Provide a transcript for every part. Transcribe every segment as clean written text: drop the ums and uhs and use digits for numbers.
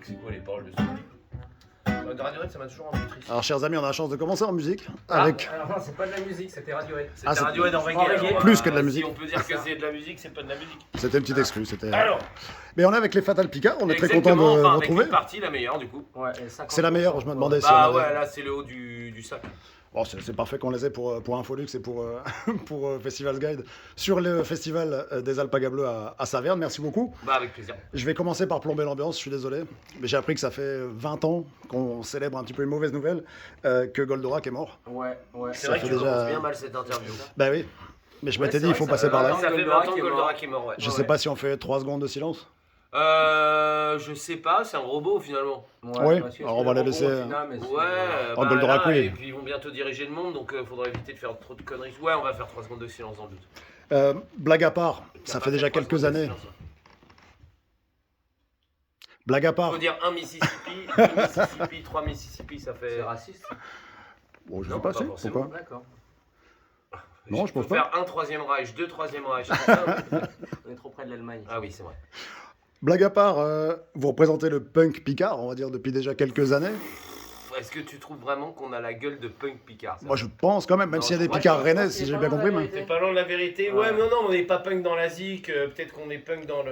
Donc c'est quoi les paroles de ce truc? Radiohead, ça m'a toujours rendu triste. Alors, chers amis, on a la chance de commencer en musique Ah, avec. alors non, c'est pas de la musique, c'était Radiohead. C'était c'est- Radiohead en reggae. Plus que de la musique. Si on peut dire que c'est de la musique, c'est pas de la musique. C'était une petite excuse. Alors, Mais on est avec les Fatal Picard, on est très content de exactement, vous enfin, avec retrouver. une partie, la meilleure du coup. Ouais, et 50%. C'est la meilleure, je me demandais si. Bah on avait- ouais, là c'est le haut du sac. Bon, c'est parfait qu'on les ait pour Infolux et pour, pour Festivals Guide sur le festival des Alpagas Bleus à Saverne. Merci beaucoup. Bah avec plaisir. Je vais commencer par plomber l'ambiance, je suis désolé. Mais j'ai appris que ça fait 20 ans qu'on célèbre un petit peu une mauvaise nouvelle, que Goldorak est mort. Ouais. C'est Ça vrai que fait tu déjà- commences bien mal cette interview. Bah oui, mais je Ouais, m'étais c'est dit, il vrai faut que passer par là. fait Ça fait 20 ans que Goldorak Goldorak est mort, ouais. Je sais pas si on fait 3 secondes de silence. Je sais pas, c'est un robot finalement. Ouais, parce que alors c'est on va le les laisser, robot au final, mais c'est- Ouais, Oh, Goldorak, là, oui. Et puis ils vont bientôt diriger le monde, donc faudra éviter de faire trop de conneries. Ouais, on va faire 3 secondes de silence dans le doute. Blague à part, ça fait déjà quelques années. Blague à part. Faut dire un Mississippi, 2 Mississippi, 3 Mississippi, ça fait. C'est raciste. Bon, je Non, sais pas pas si, forcément. pourquoi D'accord. Non, je pense Faut pas. faire un Troisième Reich, 2 Troisième Reich. On est trop près de l'Allemagne. Ah oui, c'est vrai. Blague à part, vous représentez le punk Picard, on va dire, depuis déjà quelques années. Est-ce que tu trouves vraiment qu'on a la gueule de punk Picard ça? Moi, je pense quand même, même Non, s'il y a des ouais, Picards je rennais, pense si qu'il j'ai est bien pas compris. loin de la mais- T'es vérité. pas loin de la vérité. Ouais. Ouais, mais non, on n'est pas punk dans la zik. Peut-être qu'on est punk dans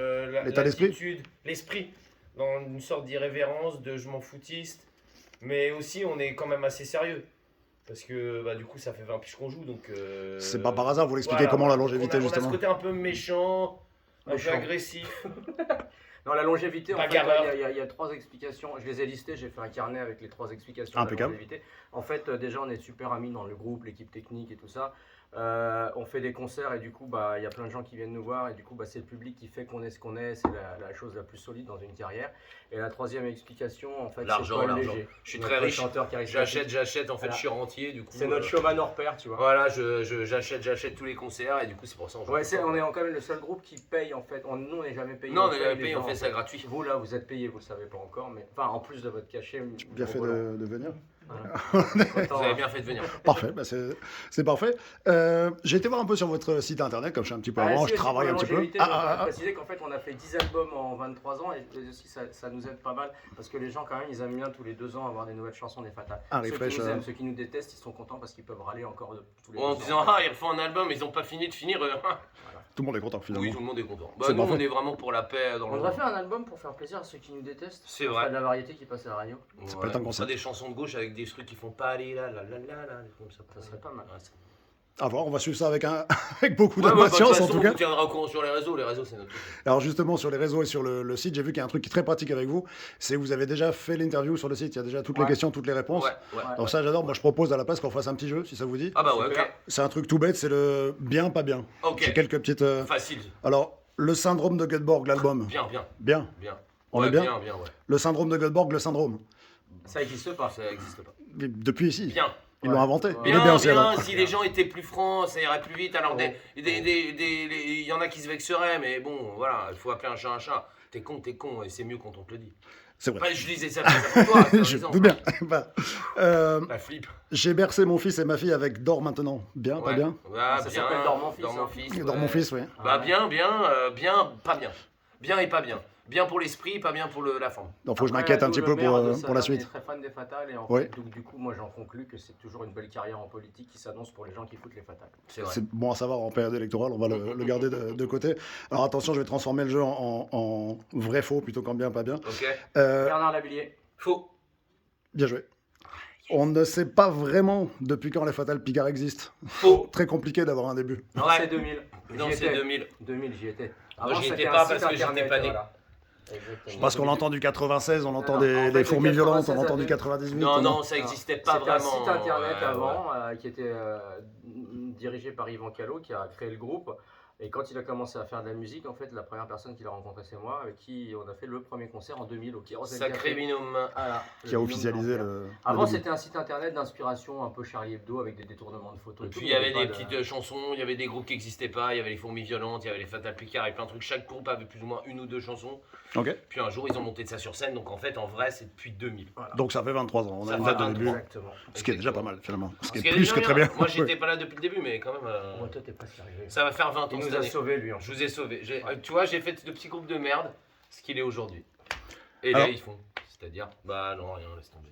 L'état d'esprit. l'attitude, l'esprit, dans une sorte d'irrévérence, de je m'en foutiste. Mais aussi, on est quand même assez sérieux. Parce que bah, du coup, ça fait 20 piges qu'on joue. Donc, C'est pas par hasard, vous l'expliquez voilà, comment la on a- longévité, on a justement. ce côté un peu méchant, un peu Méchant. agressif. Non, la longévité, en fait, Bagarreur. il y a 3 explications. Je les ai listées, j'ai fait un carnet avec les 3 explications Impeccable. de la longévité. En fait, déjà, on est super amis dans le groupe, l'équipe technique et tout ça. On fait des concerts et du coup, bah, il y a plein de gens qui viennent nous voir et du coup, bah, c'est le public qui fait qu'on est ce qu'on est. C'est la chose la plus solide dans une carrière. Et la 3e explication, en fait, c'est L'argent, Paul l'argent. Léger. Je suis notre très riche. chanteur charismatique. J'achète. En fait, Voilà. je suis rentier. Du coup, C'est notre showman hors pair, tu vois. Voilà, j'achète tous les concerts et du coup, c'est pour ça. Ouais, on est quand même le seul groupe qui paye en fait. Nous, on n'est jamais payé. Non, on paye est jamais les payé, gens, on fait en ça gratuit. Vous là, vous êtes payé, vous le savez pas encore, mais enfin en plus de votre cachet. Bien fait volant. de venir. Vous avez bien fait de venir. Parfait, bah c'est parfait. J'ai été voir un peu sur votre site internet, comme je suis un petit peu avant, je travaille un petit peu. Je préciser qu'en fait, on a fait 10 albums en 23 ans et aussi ça nous aide pas mal parce que les gens, quand même, ils aiment bien tous les 2 ans avoir des nouvelles chansons des Fatales. Un Ceux refresh, qui nous aiment, ceux qui nous détestent, ils sont contents parce qu'ils peuvent râler encore tous les 2 ans. En disant, ah, ils refont un album, ils ont pas fini de finir. Tout le monde est content finalement. Oui, tout le monde est content. Bah, C'est nous, on parfait. est vraiment pour la paix dans On le devrait monde. faire un album pour faire plaisir à ceux qui nous détestent. C'est On vrai. fera de la variété qui passe à la radio. Ça peut être un On fera concept. des chansons de gauche avec des trucs qui font pas aller là, comme ça. Ça serait pas mal. Ouais, c'est- À voir, on va suivre ça avec, avec beaucoup Ouais, bah, de toute d'impatience en façon, tout on cas. vous tiendra au courant sur les réseaux. Les réseaux, c'est notre truc. Alors justement, sur les réseaux et sur le site, j'ai vu qu'il y a un truc qui est très pratique avec vous, c'est que vous avez déjà fait l'interview sur le site, il y a déjà toutes les Ouais. questions, toutes les réponses. Ouais. Donc ça j'adore, moi je propose à la place qu'on fasse un petit jeu, si ça vous dit. Ah bah ouais, Super. ok. C'est un truc tout bête, c'est le bien, pas bien. Ok. J'ai quelques petites... Facile. Alors, le syndrome de Göteborg, l'album. Bien. Bien. On Ouais, est bien bien, ouais. Le syndrome de Göteborg, le syndrome. Ça existe pas. Ça existe pas. Depuis ici. Bien. Ils l'ont inventé. Ouais. Il est bien aussi alors. Si les gens étaient plus francs, ça irait plus vite. Alors, il y en a qui se vexeraient, mais bon, voilà, il faut appeler un chat. T'es con, et c'est mieux quand on te le dit. C'est vrai. Enfin, je disais ça pour toi, c'est un Je exemple. doute bien. Bah, La flip. j'ai bercé mon fils et ma fille avec Dors maintenant. Bien, pas Ouais. bien Ouais, Ça bien. s'appelle Dors mon fils, Dors mon hein. fils. Dors mon ouais. fils, oui. Bah, bien, pas bien. Bien et pas bien. Bien pour l'esprit, pas bien pour la forme. Donc faut que je Après, m'inquiète un nous, petit le peu maire de pour la Saverne suite. est très fan des Fatales et en Oui. fait, donc, du coup, moi j'en conclus que c'est toujours une belle carrière en politique qui s'annonce pour les gens qui foutent les Fatales. C'est vrai. C'est bon à savoir en période électorale, on va le garder de côté. Alors attention, je vais transformer le jeu en vrai faux plutôt qu'en bien, pas bien. Ok. Bernard Lavillier. Faux. Bien joué. On ne sait pas vraiment depuis quand les Fatales Picard existent. Faux. Très compliqué d'avoir un début. Non, Ouais. c'est 2000. Non, J'y c'est étais. 2000. 2000, j'y étais. Moi, j'y c'était étais un pas site parce que j'étais internet, pas né. voilà. Exactement. Parce qu'on entend du 96, on entend Non, des, en fait, des le fourmis violentes, on 96 entend du avait- 98. Non, ça existait pas C'était vraiment. un site internet Ouais, avant qui était dirigé par Yvan Callot qui a créé le groupe. Et quand il a commencé à faire de la musique, en fait, la première personne qu'il a rencontrée, c'est moi, avec qui on a fait le premier concert en 2000 au Kérosène Sacré Café. binôme. Voilà, Qui a le officialisé binôme le. Avant, le début. c'était un site internet d'inspiration un peu Charlie Hebdo avec des détournements de photos. Et et tout, puis il y avait pas des de- petites chansons, il y avait des groupes qui n'existaient pas, il y avait les Fourmis Violentes, il y avait les Fatal Picard et plein de trucs. Chaque groupe avait plus ou moins une ou deux chansons. Ok. Puis un jour ils ont monté de ça sur scène, donc en fait en vrai c'est depuis 2000. Voilà. Donc ça fait 23 ans. On a Ça une fait date de 23. début. Exactement. Ce qui est déjà pas mal finalement. Ce qui est Ce qui est plus déjà que très bien. Moi j'étais pas là depuis le début, mais quand même. Moi, toi, t'es pas sérieux. Ça va faire 20 ans Il cette nous a année. sauvés, lui. En Je vous ai sauvé. Tu vois, j'ai fait de petits groupes de merde, ce qu'il est aujourd'hui. Et là Alors- ils font. C'est-à-dire Bah non, rien, laisse tomber.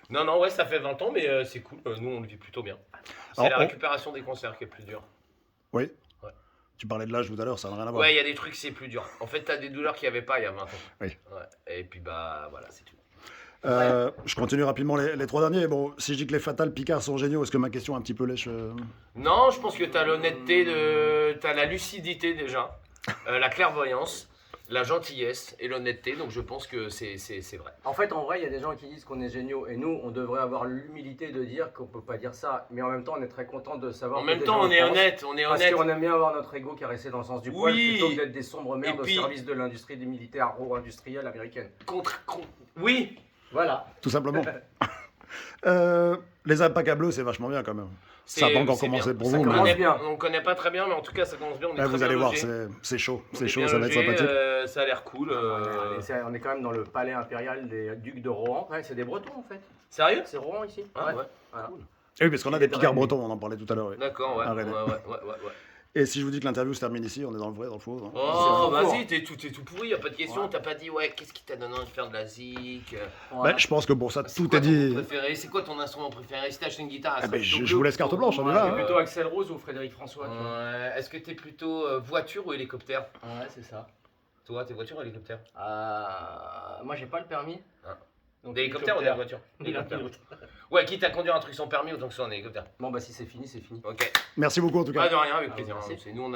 Non, ouais, ça fait 20 ans, mais c'est cool. Nous, on le vit plutôt bien. C'est Alors, la on- récupération des concerts qui est plus dure. Oui. Ouais. Tu parlais de l'âge tout à l'heure, ça n'a rien à voir. Ouais, il y a des trucs, c'est plus dur. En fait, t'as des douleurs qu'il n'y avait pas il y a 20 ans. Oui. Ouais. Et puis, bah, voilà, c'est tout. Je continue rapidement les trois derniers. Bon, si je dis que les Fatales Picard sont géniaux, est-ce que ma question est un petit peu lèche Non, je pense que t'as l'honnêteté, t'as la lucidité déjà, la clairvoyance, la gentillesse et l'honnêteté. Donc, je pense que c'est vrai. En fait, en vrai, il y a des gens qui disent qu'on est géniaux et nous, on devrait avoir l'humilité de dire qu'on peut pas dire ça. Mais en même temps, on est très content de savoir. En que même des temps, gens on est le pensent, honnête, on est Parce honnête. qu'on aime bien avoir notre ego caressé dans le sens du poil Oui. plutôt que d'être des sombres merdes Et puis- au service de l'industrie des militaires agro-industrielle américaine. Oui. Voilà. Tout simplement. Les alpacas bleus, c'est vachement bien quand même. Ça n'a pas encore c'est commencé bien. pour Ça vous, commence mais bien. On connaît pas très bien, mais en tout cas, ça commence bien. On est là, très vous bien allez voir, logé. c'est chaud, On c'est est chaud, bien ça va être logé, sympathique. ça a l'air cool. On est quand même dans le palais impérial des ducs de Rohan. Ouais, c'est des Bretons en fait. Sérieux? C'est Rohan ici. Ah ouais. Voilà. Et oui, parce qu'on a Il des est de Picards Rennes, bretons, on en parlait tout à l'heure. Oui. D'accord, ouais. Arrêtez. Ouais. Et si je vous dis que l'interview se termine ici, on est dans le vrai, dans le faux. hein. Oh, C'est vas-y, t'es tout pourri, y a pas de question. Ouais. T'as pas dit, ouais, qu'est-ce qui t'a donné envie de faire de la zik? Voilà. Bah, je pense que pour ça, C'est tout quoi est ton dit. préféré? C'est quoi ton instrument préféré? Si t'achètes une guitare, Ah elle ben, serait je plutôt vous bleue, laisse carte plutôt- blanche, on y Ouais, va. c'est hein. plutôt Axel Rose ou Frédéric François. tu vois. Est-ce que t'es plutôt voiture ou hélicoptère? Ouais, c'est ça. Toi, t'es voiture ou hélicoptère? Moi, j'ai pas le permis. Ah. Donc, D'hélicoptère ou de la voiture? Hélicoptère. Ouais, quitte à conduire un truc sans permis, autant que ce soit en hélicoptère. Bon, bah, si c'est fini, c'est fini. Ok. Merci beaucoup en tout cas. Ah, de rien, avec Ah, plaisir. merci. C'est nous, on a